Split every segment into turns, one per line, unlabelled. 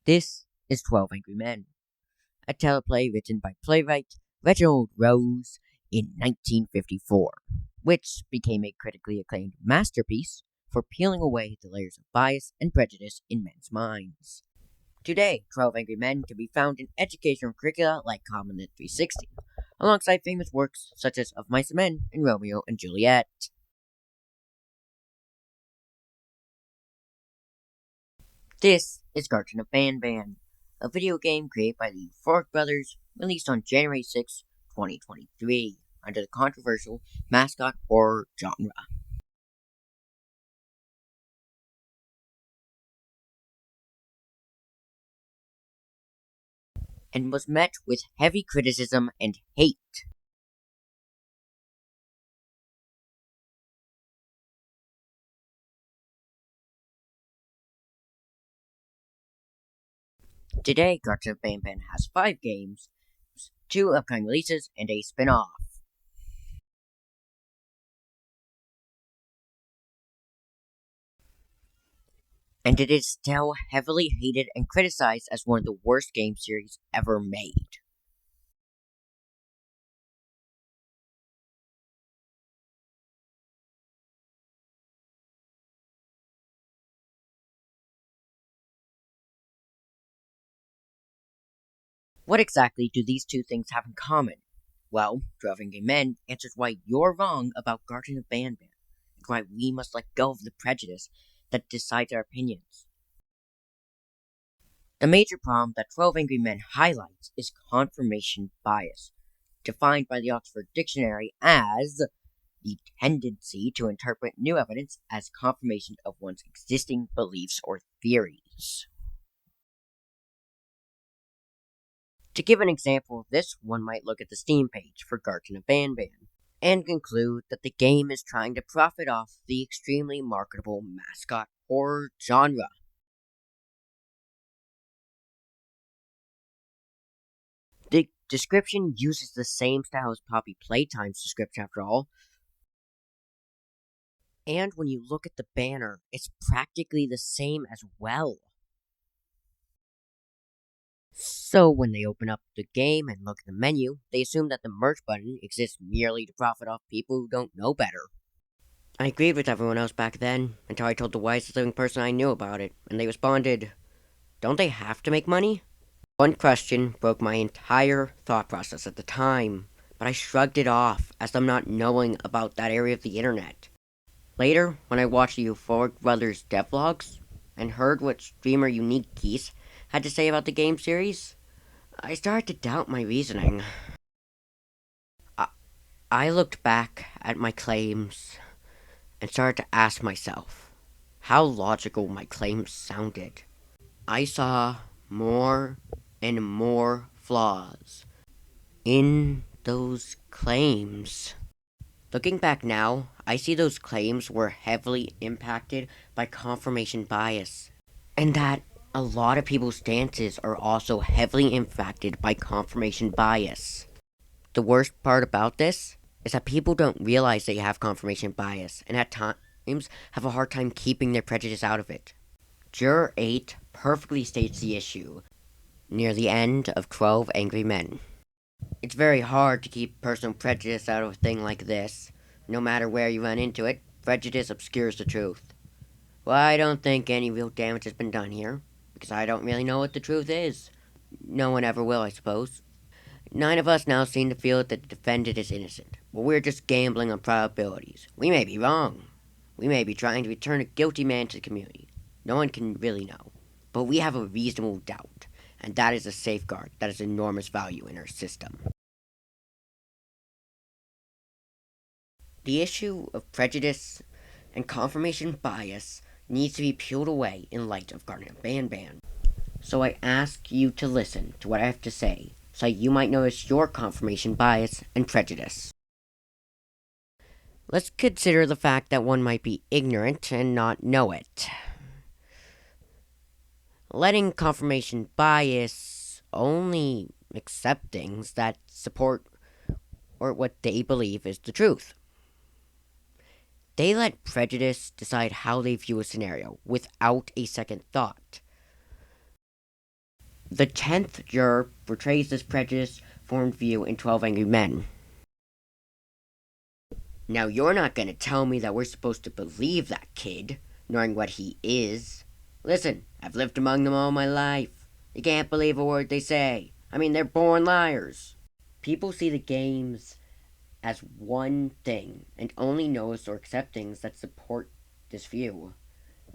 This is 12 Angry Men, a teleplay written by playwright Reginald Rose in 1954, which became a critically acclaimed masterpiece for peeling away the layers of bias and prejudice in men's minds. Today, 12 Angry Men can be found in educational curricula like Common Lit 360, alongside famous works such as Of Mice and Men and Romeo and Juliet. This is Garten of Banban, a video game created by the Fork Brothers, released on January 6, 2023, under the controversial mascot horror genre. And was met with heavy criticism and hate. Today, Garten of Banban has 5 games, 2 upcoming releases, and a spin-off. And it is still heavily hated and criticized as one of the worst game series ever made. What exactly do these two things have in common? Well, 12 Angry Men answers why you're wrong about Garten of Banban, and why we must let go of the prejudice that decides our opinions. The major problem that 12 Angry Men highlights is confirmation bias, defined by the Oxford Dictionary as the tendency to interpret new evidence as confirmation of one's existing beliefs or theories. To give an example of this, one might look at the Steam page for Garten of Banban and conclude that the game is trying to profit off the extremely marketable mascot horror genre. The description uses the same style as Poppy Playtime's description, after all, and when you look at the banner, it's practically the same as well. So when they open up the game and look at the menu, they assume that the merch button exists merely to profit off people who don't know better. I agreed with everyone else back then, until I told the wisest living person I knew about it, and they responded, "Don't they have to make money?" One question broke my entire thought process at the time, but I shrugged it off as I'm not knowing about that area of the internet. Later, when I watched the Euphoric Brothers devlogs, and heard what streamer Unique Geese had to say about the game series, I started to doubt my reasoning. I, I looked back at my claims and started to ask myself how logical my claims sounded. I saw more and more flaws in those claims. Looking back now, I see those claims were heavily impacted by confirmation bias, and that a lot of people's stances are also heavily impacted by confirmation bias. The worst part about this is that people don't realize they have confirmation bias, and at times have a hard time keeping their prejudice out of it. Juror 8 perfectly states the issue near the end of 12 Angry Men. It's very hard to keep personal prejudice out of a thing like this. No matter where you run into it, prejudice obscures the truth. Well, I don't think any real damage has been done here, because I don't really know what the truth is. No one ever will, I suppose. 9 of us now seem to feel that the defendant is innocent, but we're just gambling on probabilities. We may be wrong. We may be trying to return a guilty man to the community. No one can really know. But we have a reasonable doubt, and that is a safeguard that has enormous value in our system. The issue of prejudice and confirmation bias needs to be peeled away in light of Garten of Banban. So I ask you to listen to what I have to say, so you might notice your confirmation bias and prejudice. Let's consider the fact that one might be ignorant and not know it. Letting confirmation bias only accept things that support or what they believe is the truth. They let prejudice decide how they view a scenario without a second thought. The 10th juror portrays this prejudice formed view in 12 Angry Men. Now, you're not gonna tell me that we're supposed to believe that kid, knowing what he is. Listen, I've lived among them all my life. You can't believe a word they say. I mean, they're born liars. People see the games as one thing and only notice or accept things that support this view.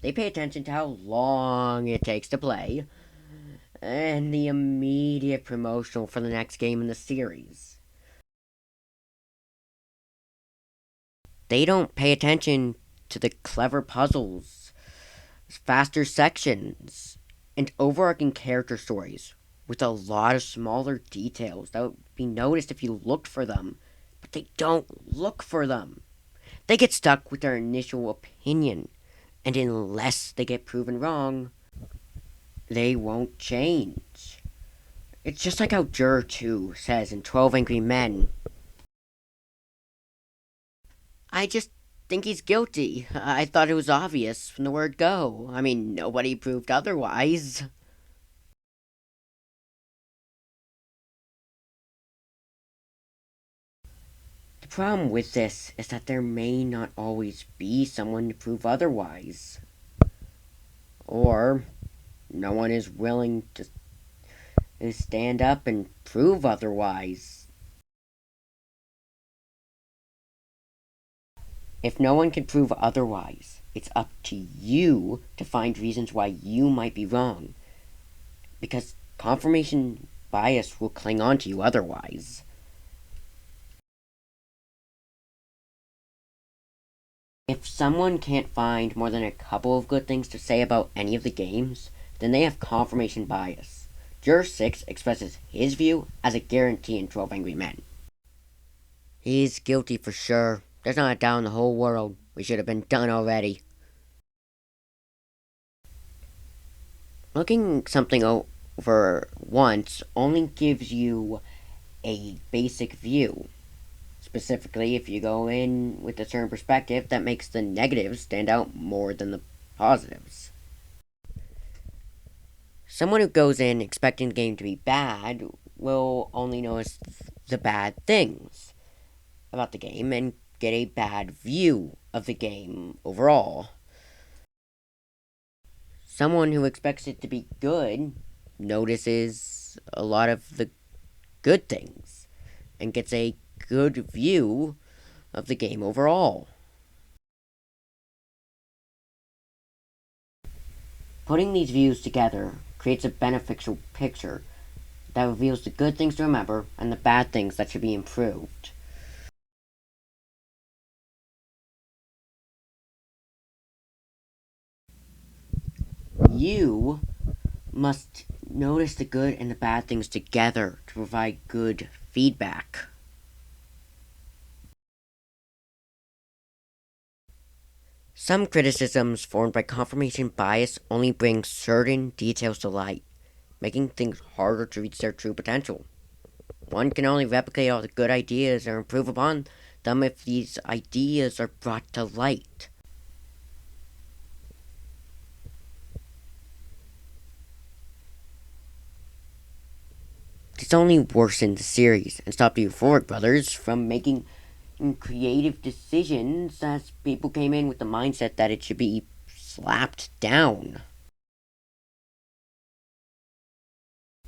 They pay attention to how long it takes to play and the immediate promotional for the next game in the series. They don't pay attention to the clever puzzles, faster sections, and overarching character stories with a lot of smaller details that would be noticed if you looked for them, but they don't look for them. They get stuck with their initial opinion, and unless they get proven wrong, they won't change. It's just like how Juror 2 says in 12 Angry Men, I just think he's guilty. I thought it was obvious from the word go. I mean, nobody proved otherwise. The problem with this is that there may not always be someone to prove otherwise. Or no one is willing to stand up and prove otherwise. If no one can prove otherwise, it's up to you to find reasons why you might be wrong. Because confirmation bias will cling on to you otherwise. If someone can't find more than a couple of good things to say about any of the games, then they have confirmation bias. Juror 6 expresses his view as a guarantee in 12 Angry Men. He's guilty for sure. There's not a doubt in the whole world. We should have been done already. Looking something over once only gives you a basic view. Specifically, if you go in with a certain perspective, that makes the negatives stand out more than the positives. Someone who goes in expecting the game to be bad will only notice the bad things about the game and get a bad view of the game overall. Someone who expects it to be good notices a lot of the good things and gets a good view of the game overall. Putting these views together creates a beneficial picture that reveals the good things to remember and the bad things that should be improved. You must notice the good and the bad things together to provide good feedback. Some criticisms formed by confirmation bias only bring certain details to light, making things harder to reach their true potential. One can only replicate all the good ideas or improve upon them if these ideas are brought to light. This only worsened the series and stopped the Euphoric brothers from making creative decisions as people came in with the mindset that it should be slapped down.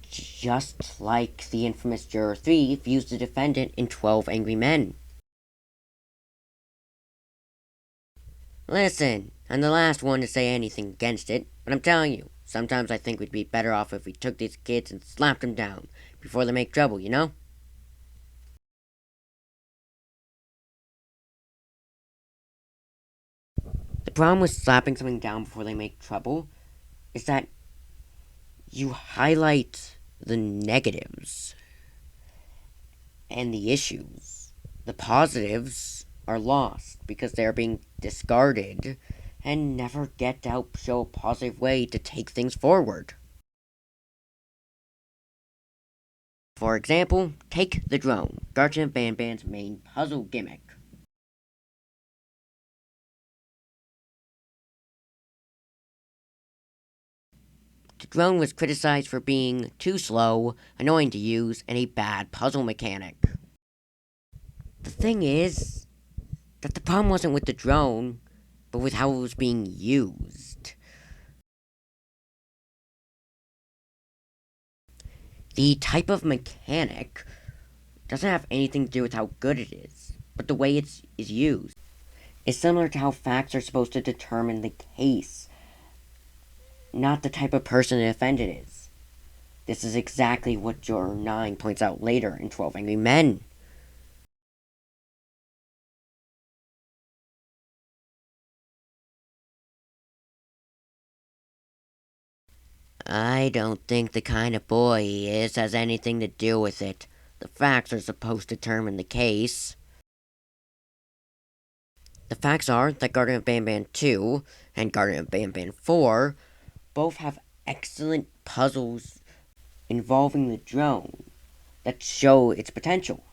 Just like the infamous Juror 3 views the defendant in 12 Angry Men. Listen, I'm the last one to say anything against it, but I'm telling you, sometimes I think we'd be better off if we took these kids and slapped them down before they make trouble, you know? The problem with slapping something down before they make trouble is that you highlight the negatives and the issues. The positives are lost because they are being discarded and never get to help show a positive way to take things forward. For example, take the drone, Garten of Banban's main puzzle gimmick. The drone was criticized for being too slow, annoying to use, and a bad puzzle mechanic. The thing is that the problem wasn't with the drone, but with how it was being used. The type of mechanic doesn't have anything to do with how good it is, but the way is used. It's similar to how facts are supposed to determine the case, not the type of person the defendant is. This is exactly what Juror 9 points out later in 12 Angry Men. I don't think the kind of boy he is has anything to do with it. The facts are supposed to determine the case. The facts are that Garten of Banban II and Garten of Banban IV both have excellent puzzles involving the drone that show its potential.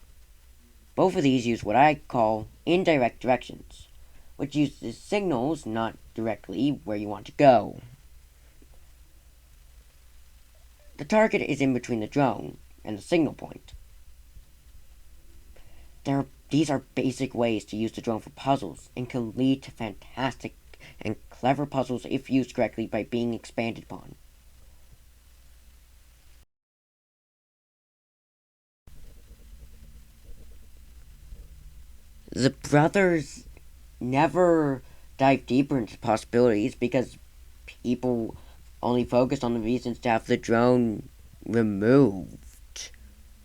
Both of these use what I call indirect directions, which uses signals not directly where you want to go. The target is in between the drone and the signal point. These are basic ways to use the drone for puzzles and can lead to fantastic and clever puzzles if used correctly by being expanded upon. The brothers never dive deeper into possibilities because people only focused on the reasons to have the drone removed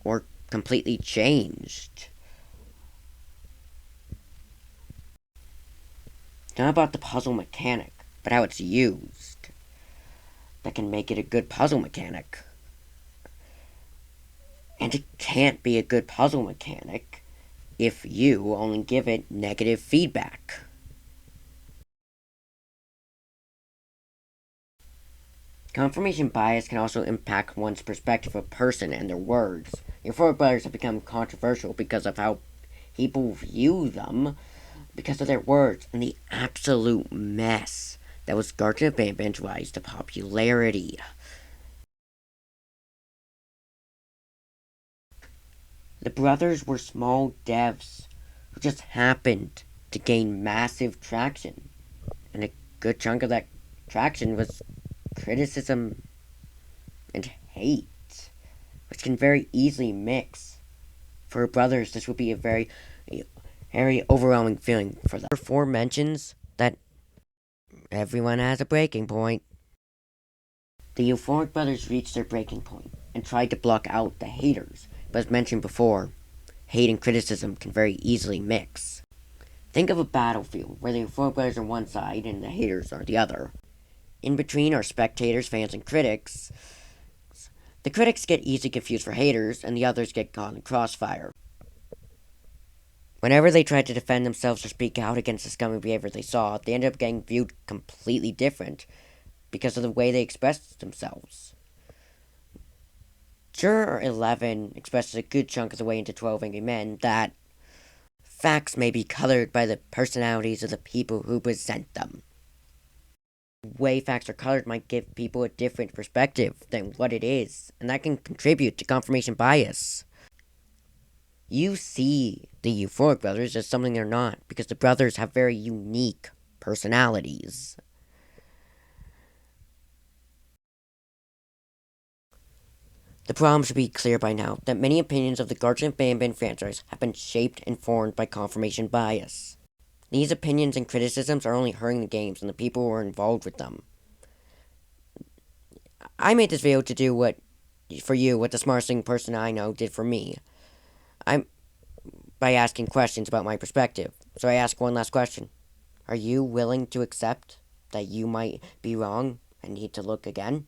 or completely changed. It's not about the puzzle mechanic, but how it's used that can make it a good puzzle mechanic. And it can't be a good puzzle mechanic if you only give it negative feedback. Confirmation bias can also impact one's perspective of a person and their words. Your four brothers have become controversial because of how people view them, because of their words, and the absolute mess that was Garten of Banban's rise to popularity. The brothers were small devs who just happened to gain massive traction, and a good chunk of that traction was criticism and hate, which can very easily mix. For brothers, this would be a very overwhelming feeling for them. There are four mentions that everyone has a breaking point. The euphoric brothers reached their breaking point and tried to block out the haters, but as mentioned before, hate and criticism can very easily mix. Think of a battlefield where the euphoric brothers are one side and the haters are the other. In between are spectators, fans, and critics. The critics get easily confused for haters, and the others get caught in crossfire. Whenever they tried to defend themselves or speak out against the scummy behavior they saw, they ended up getting viewed completely different because of the way they expressed themselves. Juror 11 expresses a good chunk of the way into 12 Angry Men that facts may be colored by the personalities of the people who present them. The way facts are colored might give people a different perspective than what it is, and that can contribute to confirmation bias. You see the euphoric brothers as something they're not, because the brothers have very unique personalities. The problem should be clear by now that many opinions of the Garten of Banban franchise have been shaped and formed by confirmation bias. These opinions and criticisms are only hurting the games and the people who are involved with them. I made this video to do what the smartest thing person I know did for me. By asking questions about my perspective. So I ask one last question. Are you willing to accept that you might be wrong and need to look again?